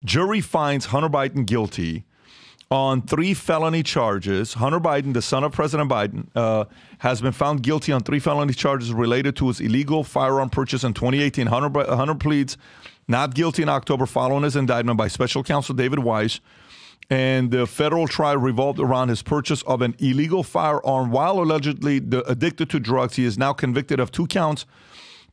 Jury finds Hunter Biden guilty on 3 felony charges. Hunter Biden, the son of President Biden, has been found guilty on 3 felony charges related to his illegal firearm purchase in 2018. Hunter pleads not guilty in October following his indictment by special counsel David Weiss. And the federal trial revolved around his purchase of an illegal firearm while allegedly addicted to drugs. He is now convicted of 2 counts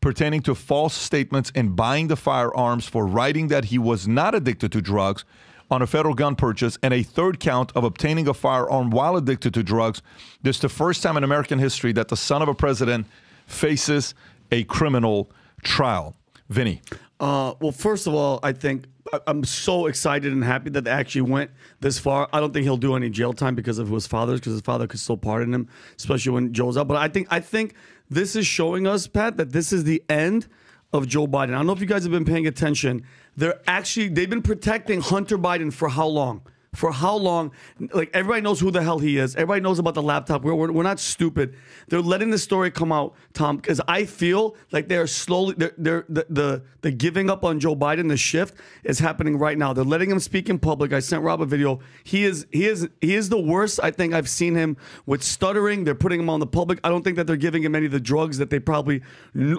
pertaining to false statements in buying the firearms for writing that he was not addicted to drugs on a federal gun purchase, and a 3rd count of obtaining a firearm while addicted to drugs. This is the first time in American history that the son of a president faces a criminal trial. Vinny. Well, first of all, I think I'm so excited and happy that they actually went this far. I don't think he'll do any jail time because of his father's, because his father could still pardon him, especially when Joe's out. But I think this is showing us, Pat, that this is the end of Joe Biden. I don't know if you guys have been paying attention. They've been protecting Hunter Biden for how long? For how long? Like, everybody knows who the hell he is. Everybody knows about the laptop. We're not stupid. They're letting the story come out, Tom, because I feel like they're slowly, the giving up on Joe Biden, the shift is happening right now. They're letting him speak in public. I sent Rob a video. He is the worst I think I've seen him with stuttering. They're putting him on the public. I don't think that they're giving him any of the drugs that they probably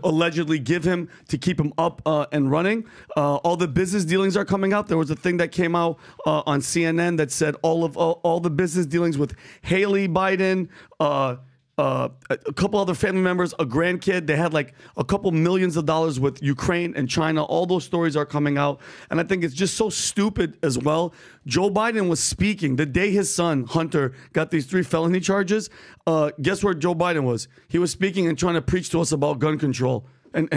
allegedly give him to keep him up and running. All the business dealings are coming out. There was a thing that came out on CNN that said all the business dealings with Haley Biden, a couple other family members, a grandkid. They had like a couple millions of dollars with Ukraine and China. All those stories are coming out. And I think it's just so stupid as well. Joe Biden was speaking the day his son, Hunter, got these 3 felony charges. Guess where Joe Biden was? He was speaking and trying to preach to us about gun control and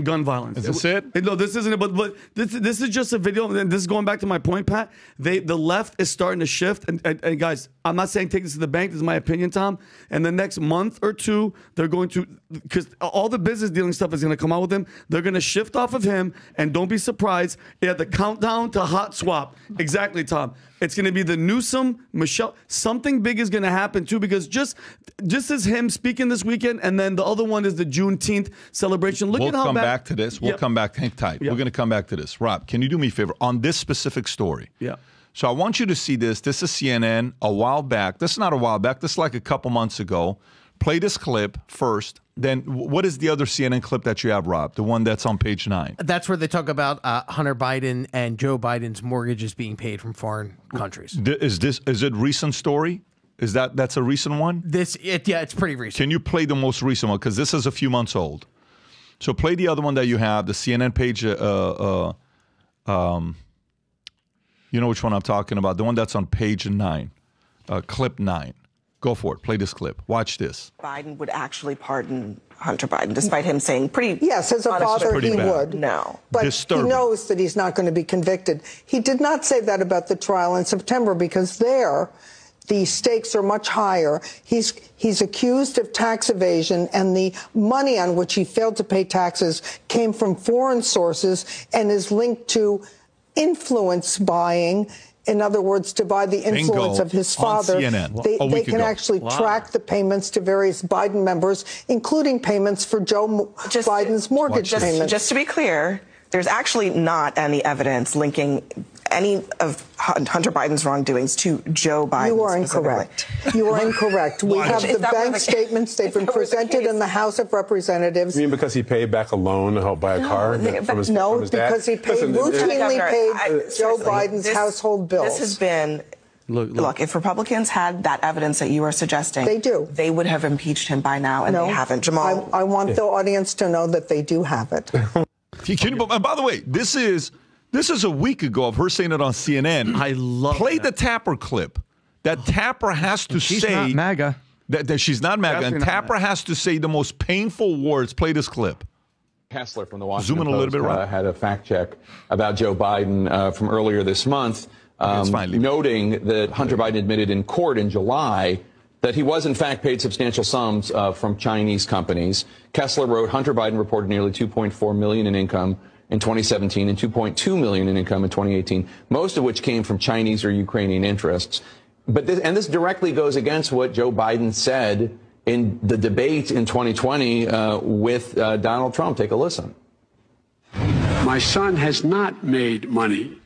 gun violence. Is this it? No, this isn't it. But this is just a video. And this is going back to my point, Pat. The left is starting to shift. And guys, I'm not saying take this to the bank. This is my opinion, Tom. And the next month or 2, they're going to, because all the business dealing stuff is going to come out with him. They're going to shift off of him. And don't be surprised. Yeah, the countdown to hot swap. Exactly, Tom. It's going to be the Newsom, Michelle. Something big is going to happen, too, because just as him speaking this weekend, and then the other one is the Juneteenth celebration. We'll come back to this. We'll come back. Hang tight. We're going to come back to this. Rob, can you do me a favor on this specific story? Yeah. So I want you to see this. This is CNN a while back. This is not a while back. This is like a couple months ago. Play this clip first. Then what is the other CNN clip that you have, Rob? The one that's on page 9. That's where they talk about Hunter Biden and Joe Biden's mortgages being paid from foreign countries. Is it recent story? That's a recent one? Yeah, it's pretty recent. Can you play the most recent one? Because this is a few months old. So play the other one that you have, the CNN page. You know which one I'm talking about? The one that's on page 9, clip 9. Go for it. Play this clip. Watch this. Biden would actually pardon Hunter Biden, despite him saying pretty... Yes, as a father, he bad. would. No. But Disturbing. He knows that he's not going to be convicted. He did not say that about the trial in September, because there, the stakes are much higher. He's accused of tax evasion, and the money on which he failed to pay taxes came from foreign sources and is linked to influence buying. In other words, to buy the influence of his father. They can actually track the payments to various Biden members, including payments for Joe Biden's mortgage payments. Just to be clear, there's actually not any evidence linking any of Hunter Biden's wrongdoings to Joe Biden. You are incorrect. You are incorrect. We have the bank statements. They've been presented in the House of Representatives. You mean because he paid back a loan to help buy a car from his dad? Because he routinely paid Joe Biden's household bills. This has been... Look, if Republicans had that evidence that you are suggesting, they would have impeached him by now, and they haven't. Jamal, I want the audience to know that they do have it. By the way, this is a week ago of her saying it on CNN. I love Play the Tapper clip. That Tapper has to say... She's not MAGA. That she's not MAGA. And Tapper has to say the most painful words. Play this clip. Kessler from the Washington Post a little bit, right? Had a fact check about Joe Biden from earlier this month, noting that Hunter Biden admitted in court in July that he was, in fact, paid substantial sums from Chinese companies. Kessler wrote, Hunter Biden reported nearly $2.4 million in income in 2017 and $2.2 million in income in 2018, most of which came from Chinese or Ukrainian interests. But this directly goes against what Joe Biden said in the debate in 2020 with Donald Trump. Take a listen. My son has not made money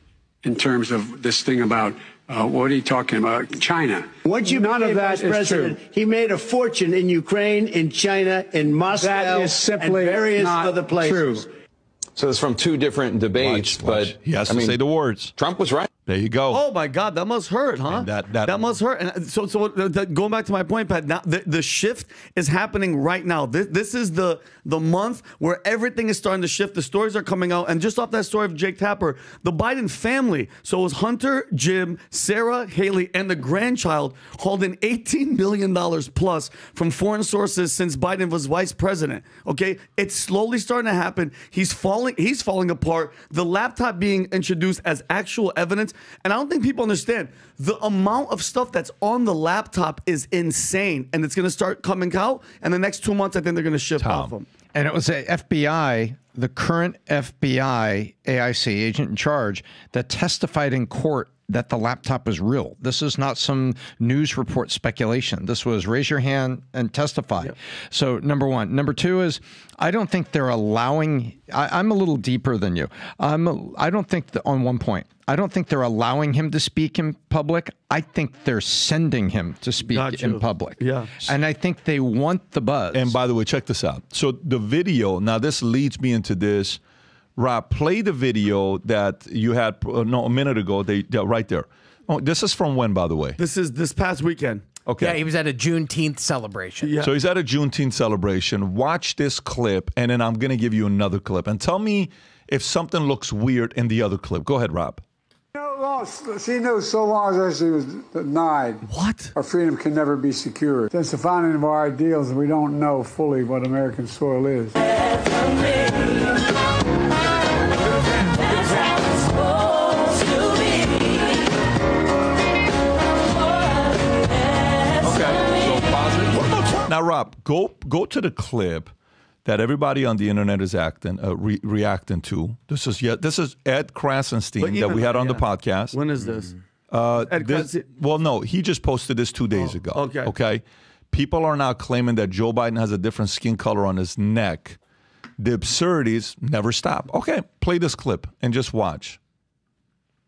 in terms of this thing about what are you talking about? China. Once you None became of that vice president, he made a fortune in Ukraine, in China, in Moscow, That is simply and various not other places. true. So it's from two different debates, Watch. but He has to say the words. Trump was right. There you go. Oh my God, that must hurt, huh? And that must hurt. And so going back to my point, Pat, now the shift is happening right now. This is the month where everything is starting to shift. The stories are coming out, and just off that story of Jake Tapper, the Biden family. So it was Hunter, Jim, Sarah, Haley, and the grandchild holding $18 million plus from foreign sources since Biden was vice president. Okay, it's slowly starting to happen. He's falling apart. The laptop being introduced as actual evidence. And I don't think people understand the amount of stuff that's on the laptop is insane. And it's going to start coming out. And the next 2 months, I think they're going to shift off them. And it was a FBI, the current FBI AIC agent in charge, that testified in court that the laptop is real. This is not some news report speculation. This was raise your hand and testify. Yep. So number one. Number two is I don't think they're allowing. I'm a little deeper than you. I don't think on one point. I don't think they're allowing him to speak in public. I think they're sending him to speak in public. Yeah. And I think they want the buzz. And by the way, check this out. So the video, now this leads me into this. Rob, play the video that you had a minute ago. They're right there. Oh, this is from when, by the way? This is this past weekend. Okay. Yeah, he was at a Juneteenth celebration. Yeah. So he's at a Juneteenth celebration. Watch this clip, and then I'm going to give you another clip. And tell me if something looks weird in the other clip. Go ahead, Rob. She knows so long as she was denied. What? Our freedom can never be secured. Since the founding of our ideals, we don't know fully what American soil is. Now, Rob, go to the clip that everybody on the internet is reacting to. This is Ed Krasenstein that we had on the podcast. When is this? Well, no, he just posted this 2 days ago. Okay. People are now claiming that Joe Biden has a different skin color on his neck. The absurdities never stop. Okay, play this clip and just watch.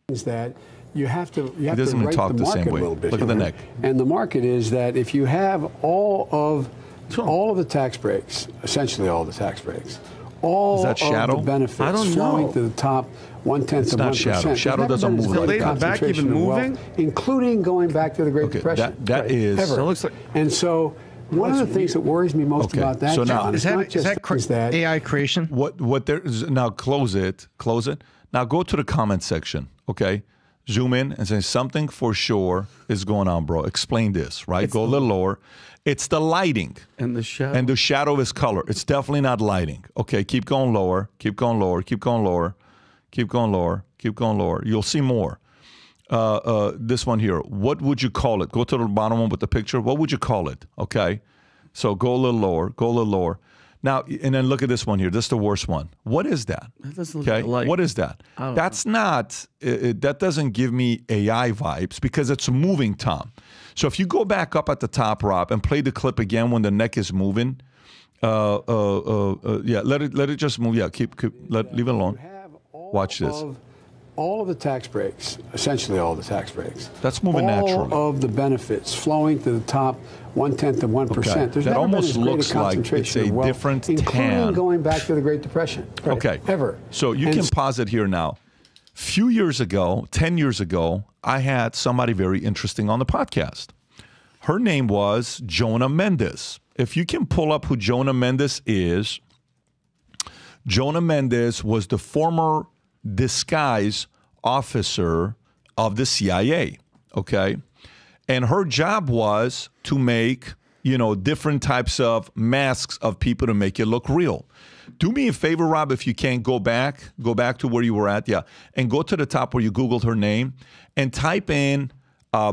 Is that you have to he doesn't even talk the same way. Look at the neck. And the market is that if you have all of the tax breaks, essentially all the tax breaks, all of the benefits flowing to the top 1/10 of 1%. Shadow doesn't move like that. Back even moving, wealth, including going back to the Great Depression. That is ever. Looks like, and so one of the things that worries me most about that, so now, John, is that AI creation? What there is now? Close it. Now go to the comment section. Okay. Zoom in and say something for sure is going on, bro. Explain this, right? Go a little lower. It's the lighting. And the shadow. And the shadow is color. It's definitely not lighting. Okay, keep going lower. Keep going lower. Keep going lower. Keep going lower. Keep going lower. You'll see more. This one here. What would you call it? Go to the bottom one with the picture. What would you call it? Okay. So go a little lower. Go a little lower. Now, and then look at this one here. This is the worst one. What is that? Okay, what is that? That's not, that doesn't give me AI vibes because it's moving, Tom. So if you go back up at the top, Rob, and play the clip again when the neck is moving, yeah, let it just move. Yeah, leave it alone. Watch this. All of the tax breaks, essentially all the tax breaks. That's moving naturally. All of the benefits flowing to the top 1/10 of 1%. Okay. There's that never almost been as looks great a like it's concentration a of wealth, different including tan. going back to the Great Depression. Okay. Ever. So you can pause it here now. Few years ago, 10 years ago, I had somebody very interesting on the podcast. Her name was Jonah Mendes. If you can pull up who Jonah Mendes is, Jonah Mendes was the former disguise officer of the CIA, okay? And her job was to make, different types of masks of people to make it look real. Do me a favor, Rob, if you can, go back to where you were at, and go to the top where you Googled her name and type in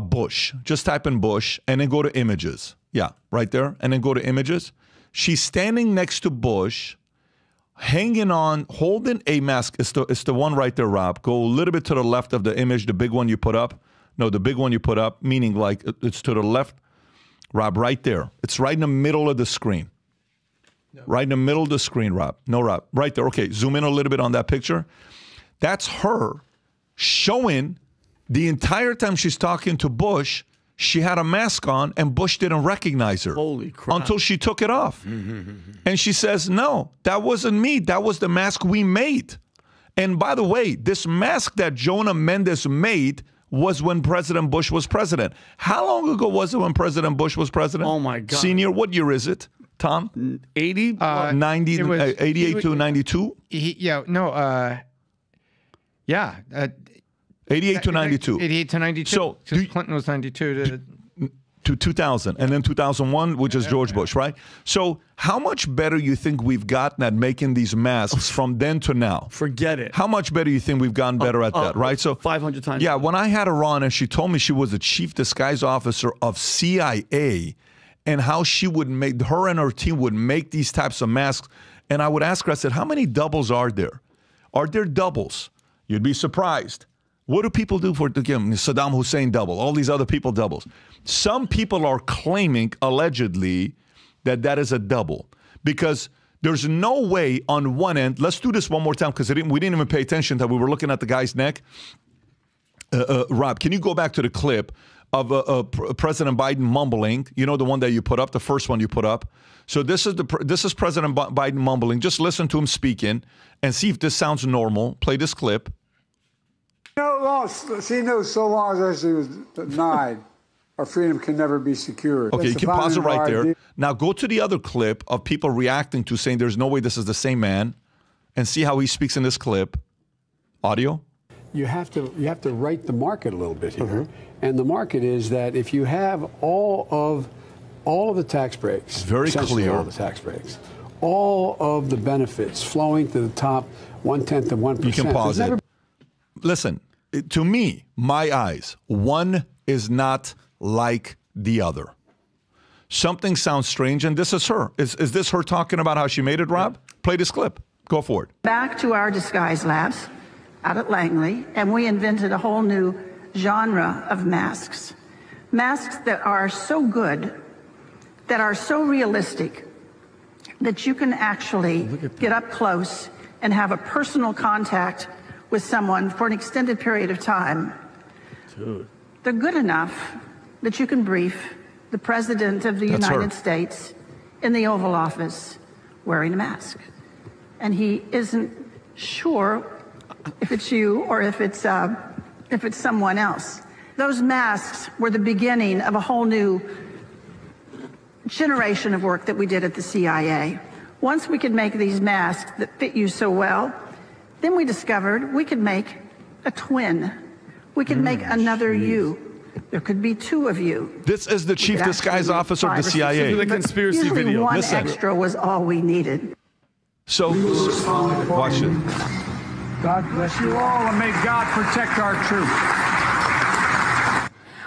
Bush. Just type in Bush and then go to images. Yeah, right there. And then go to images. She's standing next to Bush, hanging on, holding a mask. It's the one right there, Rob. Go a little bit to the left of the image, the big one you put up. No, the big one you put up, meaning like it's to the left. Rob, right there. It's right in the middle of the screen. No. Right in the middle of the screen, Rob. No, Rob. Right there. Okay, zoom in a little bit on that picture. That's her showing the entire time she's talking to Bush, she had a mask on and Bush didn't recognize her. Holy crap. Until she took it off. And she says, no, that wasn't me. That was the mask we made. And by the way, this mask that Jonah Mendes made was when President Bush was president. How long ago was it when President Bush was president? Oh, my God. Senior, what year is it, Tom? 80? 90, 88 to 92? Yeah. 88 to 92. 88 to 92. So Clinton was 92 to 2000, and then 2001, which is George Bush, right? So how much better you think we've gotten at making these masks from then to now? Forget it. How much better you think we've gotten better at that, right? So 500 times. Yeah, when I had her on and she told me she was the chief disguise officer of CIA and how she would make, her and her team would make these types of masks, and I would ask her, I said, how many doubles are there? Are there doubles? You'd be surprised. What do people do for Saddam Hussein double? All these other people doubles. Some people are claiming, allegedly, that that is a double because there's no way on one end. Let's do this one more time because we didn't even pay attention that we were looking at the guy's neck. Rob, can you go back to the clip of President Biden mumbling? You know, the one that you put up, the first one you put up. So this is President Biden mumbling. Just listen to him speaking and see if this sounds normal. Play this clip. She knows so long as she was denied, our freedom can never be secured. Okay, you can pause it right there. Now go to the other clip of people reacting to saying there's no way this is the same man and see how he speaks in this clip. Audio. You have to right the market a little bit here. And the market is that if you have all of the tax breaks, very clear, all the tax breaks, all of the benefits flowing to the top 1/10 of 1%. You can pause it. Listen, to me, my eyes, one is not like the other. Something sounds strange, and this is her. Is this her talking about how she made it, Rob? Play this clip. Go for it. Back to our disguise labs out at Langley, and we invented a whole new genre of masks. Masks that are so good, that are so realistic, that you can actually get up close and have a personal contact with someone for an extended period of time. Dude. They're good enough that you can brief the President of the United States in the Oval Office wearing a mask. And he isn't sure if it's you or if it's someone else. Those masks were the beginning of a whole new generation of work that we did at the CIA. Once we could make these masks that fit you so well, then we discovered we could make a twin. We could make another you. There could be two of you. This is the chief disguise officer of the CIA. The conspiracy usually video. One Listen. extra was all we needed. So, watch it. God bless you all, and may God protect our troops.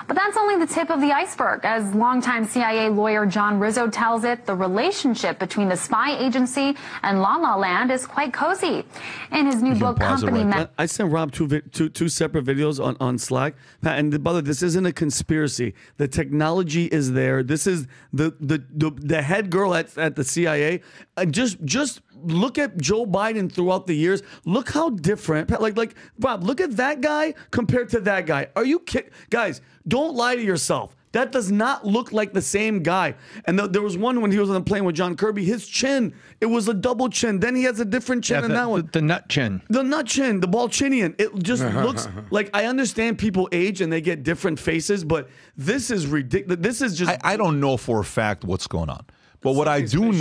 But that's only the tip of the iceberg. As longtime CIA lawyer John Rizzo tells it, the relationship between the spy agency and La La Land is quite cozy. In his new book, Company... I sent Rob two separate videos on Slack. Pat, and brother, this isn't a conspiracy. The technology is there. This is the head girl at the CIA. Just look at Joe Biden throughout the years. Look how different. Like Rob, look at that guy compared to that guy. Are you kidding? Guys, don't lie to yourself. That does not look like the same guy. And there was one when he was on the plane with John Kirby. His chin, it was a double chin. Then he has a different chin than that one. The nut chin. The nut chin, the Balchinian. It just looks like, I understand people age and they get different faces, but this is ridiculous. This is just... I don't know for a fact what's going on. But what I do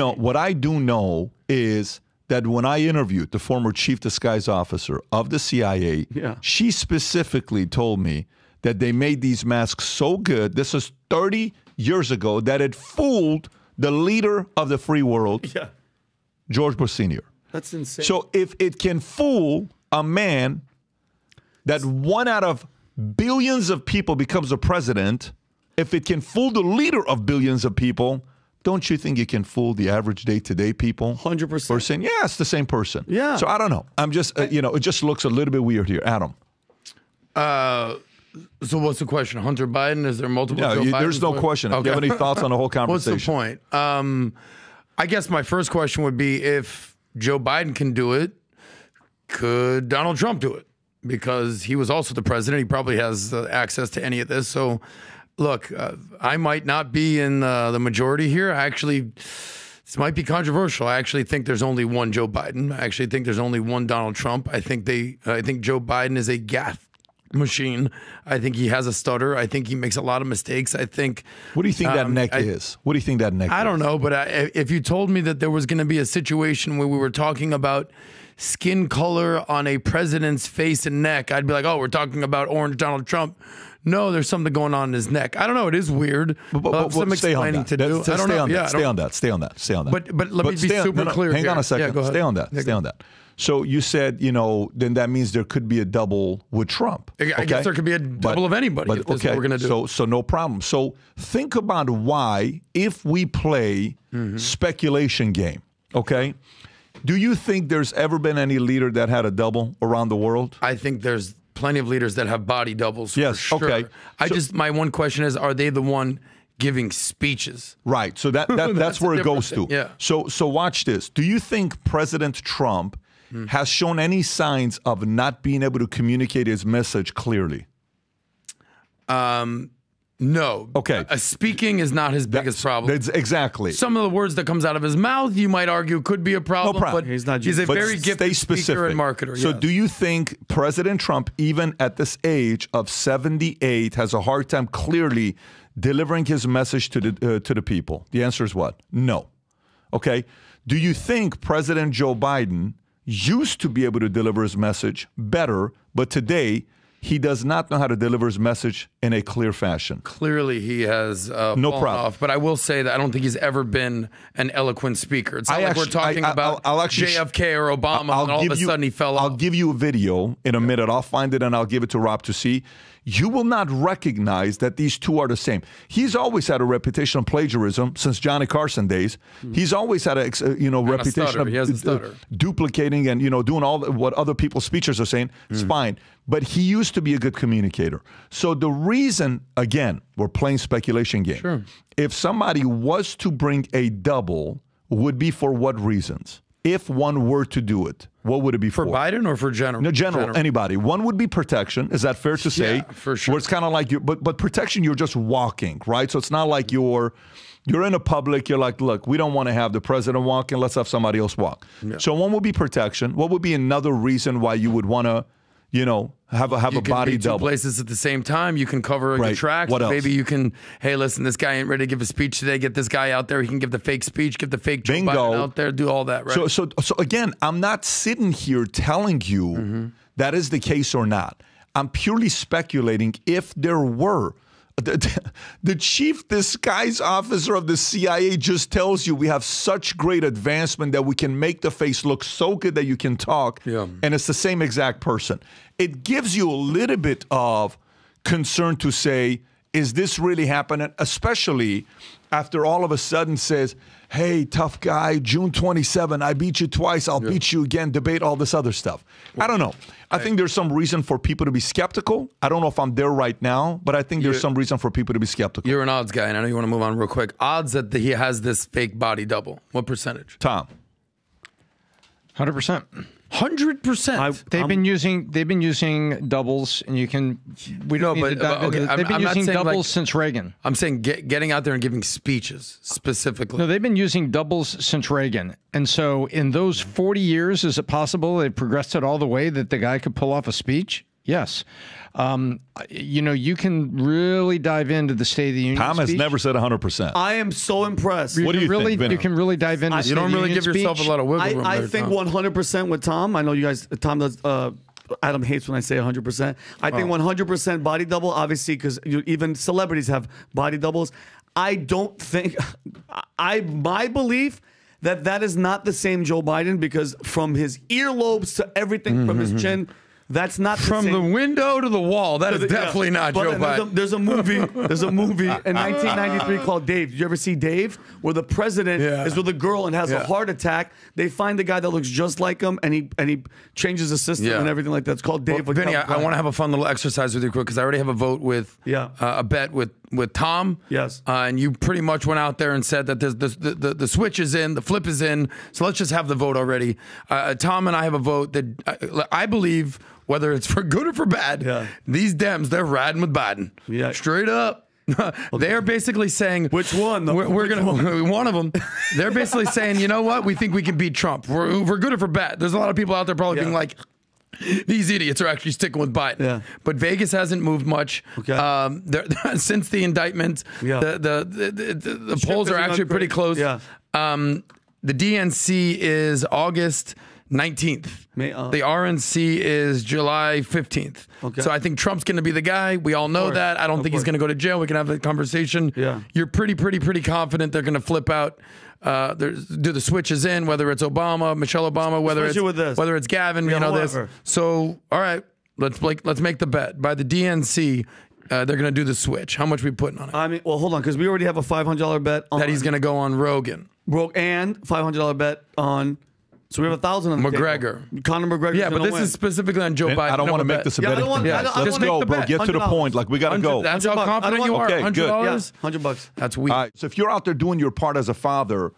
know is that when I interviewed the former chief disguise officer of the CIA, she specifically told me that they made these masks so good, this is 30 years ago, that it fooled the leader of the free world, George Bush Sr. That's insane. So if it can fool a man that one out of billions of people becomes a president, if it can fool the leader of billions of people, don't you think you can fool the average day-to-day people? 100%. Or saying, yeah, it's the same person. Yeah. So I don't know. I'm just, it just looks a little bit weird here. Adam. So what's the question? Hunter Biden? Is there multiple Joe Bidens? There's no question. Okay. Do you have any thoughts on the whole conversation? What's the point? I guess my first question would be, if Joe Biden can do it, could Donald Trump do it? because he was also the president. He probably has access to any of this. So, look, I might not be in the majority here. This might be controversial. I actually think there's only one Joe Biden. I actually think there's only one Donald Trump. I think Joe Biden is a gaffe machine. I think he has a stutter. I think he makes a lot of mistakes. I think. What do you think that neck is? What do you think that neck is? I don't know, but if you told me that there was going to be a situation where we were talking about skin color on a president's face and neck, I'd be like, oh, we're talking about orange Donald Trump. No, there's something going on in his neck. I don't know. It is weird. But some explaining to do. I don't know. Stay on that. Stay on that. But let me be super clear. Hang here. on a second. Yeah, go ahead. Stay on that. Stay on that. So you said, then that means there could be a double with Trump. I guess there could be a double of anybody. If that's what we're going to do. So no problem. So think about why, if we play speculation game, okay, do you think there's ever been any leader that had a double around the world? I think there's plenty of leaders that have body doubles. Yes, for sure. Okay. My one question is, are they the one giving speeches? Right. So that's where it goes to. Yeah. So watch this. Do you think President Trump has shown any signs of not being able to communicate his message clearly? No. Okay. Speaking is not his biggest problem. That's exactly. Some of the words that comes out of his mouth, you might argue, could be a problem. No problem. But he's a very gifted speaker and marketer. So do you think President Trump, even at this age of 78, has a hard time clearly delivering his message to the people? The answer is what? No. Okay. Do you think President Joe Biden used to be able to deliver his message better, but today he does not know how to deliver his message in a clear fashion? Clearly, he has fallen off. But I will say that I don't think he's ever been an eloquent speaker. It's not like we're talking about JFK or Obama, and all of a sudden he fell off. I'll give you a video in a minute. I'll find it, and I'll give it to Rob to see. You will not recognize that these two are the same. He's always had a reputation of plagiarism since Johnny Carson days. He's always had a reputation of duplicating and doing all what other people's speeches are saying. It's fine. But he used to be a good communicator. So the reason, again, we're playing speculation game. Sure. If somebody was to bring a double, would be for what reasons? If one were to do it, what would it be for? For Biden or for general? No, general, anybody. One would be protection. Is that fair to say? Yeah, for sure. Where it's kind of like, but protection, you're just walking, right? So it's not like you're in a public, you're like, look, we don't want to have the president walking, let's have somebody else walk. Yeah. So one would be protection. What would be another reason why you would want to, have a body double? Two places at the same time. You can cover your tracks. What else? Maybe you can, hey, listen, this guy ain't ready to give a speech today. Get this guy out there. He can give the fake speech, give the fake Joe Biden out there, do all that, right? So again, I'm not sitting here telling you that is the case or not. I'm purely speculating if there were. The chief disguise officer of the CIA just tells you we have such great advancement that we can make the face look so good that you can talk, and it's the same exact person. It gives you a little bit of concern to say, is this really happening? Especially after all of a sudden says, hey, tough guy, June 27, I beat you twice, I'll beat you again, debate all this other stuff. I don't know. I think there's some reason for people to be skeptical. I don't know if I'm there right now, but I think there's some reason for people to be skeptical. You're an odds guy, and I know you want to move on real quick. Odds that he has this fake body double. What percentage? Tom. 100%. 100%. They've been using doubles, and you can. We don't. They've been using doubles since Reagan. I'm saying getting out there and giving speeches specifically. No, they've been using doubles since Reagan, and so in those 40 years, is it possible they progressed it all the way that the guy could pull off a speech? Yes. You can really dive into the State of the Union Tom has speech. never said 100%. I am so impressed. What do you think, Vinny? You can really dive into You don't really give yourself a lot of wiggle room. I think 100% with Tom. I know you guys, Tom does, Adam hates when I say 100%. I think 100% body double, obviously, because even celebrities have body doubles. I don't think, my belief that is not the same Joe Biden, because from his earlobes to everything from his chin, that's not from the window to the wall. That is definitely not Joe Biden. There's a movie in 1993 called Dave. Did you ever see Dave? Where the president is with a girl and has a heart attack. They find the guy that looks just like him, and he changes the system and everything like that. It's called Dave. Well, Vinny, I want to have a fun little exercise with you quick, because I already have a vote with a bet with with Tom. Yes. And you pretty much went out there and said that the switch is in, the flip is in. So let's just have the vote already. Tom and I have a vote that I believe, whether it's for good or for bad, these Dems, they're riding with Biden. Yeah. Straight up. They're basically saying, which one? We're gonna one of them. They're basically saying, you know what? We think we can beat Trump. We're good or for bad. There's a lot of people out there probably being like, these idiots are actually sticking with Biden. Yeah. But Vegas hasn't moved much. Okay. Since the indictment. Yeah. The polls are actually pretty close. Yeah. The DNC is August 19th. The RNC is July 15th. Okay. So I think Trump's going to be the guy. We all know that. I don't think he's going to go to jail. We can have a conversation. Yeah. You're pretty confident they're going to flip out. Do the switches in, whether it's Obama, Michelle Obama, whether it's Gavin, this. So all right, let's make the bet. By the DNC, they're going to do the switch. How much are we putting on it? I mean, well, hold on, because we already have a $500 bet on that he's going to go on Rogan. And $500 bet on. So we have 1,000 on the McGregor. table. Conor McGregor. Yeah, but this is specifically on Joe Biden. I don't want to make this a betting thing. Let's go, bro. Get to the point. Like, we got to go. That's how confident you are. Okay, $100? good. Yeah, $100. That's weak. So if you're out there doing your part as a father,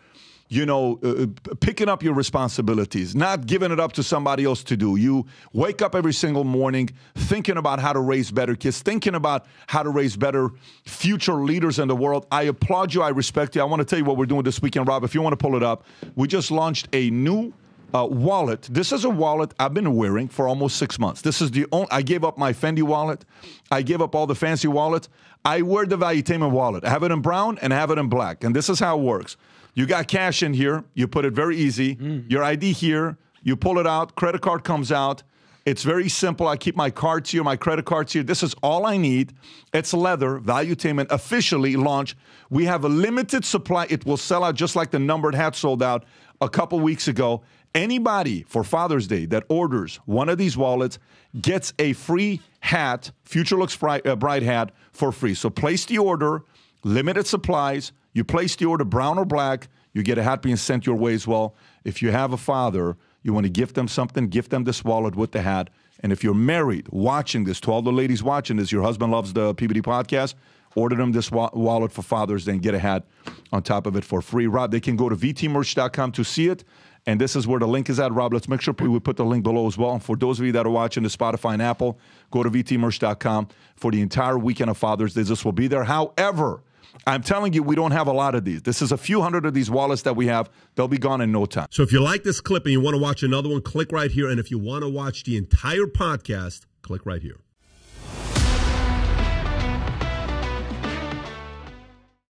picking up your responsibilities, not giving it up to somebody else to do. You wake up every single morning thinking about how to raise better kids, thinking about how to raise better future leaders in the world. I applaud you. I respect you. I want to tell you what we're doing this weekend, Rob. If you want to pull it up, we just launched a new wallet. This is a wallet I've been wearing for almost 6 months. This is the only. I gave up my Fendi wallet. I gave up all the fancy wallets. I wear the Valuetainment wallet. I have it in brown and I have it in black. And this is how it works. You got cash in here. You put it very easy. Your ID here. You pull it out. Credit card comes out. It's very simple. I keep my cards here, my credit cards here. This is all I need. It's leather. Valuetainment officially launched. We have a limited supply. It will sell out just like the numbered hat sold out a couple weeks ago. Anybody for Father's Day that orders one of these wallets gets a free hat, Future Looks Bright hat, for free. So place the order, limited supplies. You place the order brown or black, you get a hat being sent your way as well. If you have a father, you want to gift them something, gift them this wallet with the hat. And if you're married, watching this, to all the ladies watching this, your husband loves the PBD podcast, order them this wallet for Father's Day and get a hat on top of it for free. Rob, they can go to vtmerch.com to see it. And this is where the link is at. Rob, let's make sure we put the link below as well. And for those of you that are watching the Spotify and Apple, go to vtmerch.com for the entire weekend of Father's Day. This will be there. However, I'm telling you, we don't have a lot of these. This is a few hundred of these wallets that we have. They'll be gone in no time. So if you like this clip and you want to watch another one, click right here. And if you want to watch the entire podcast, click right here.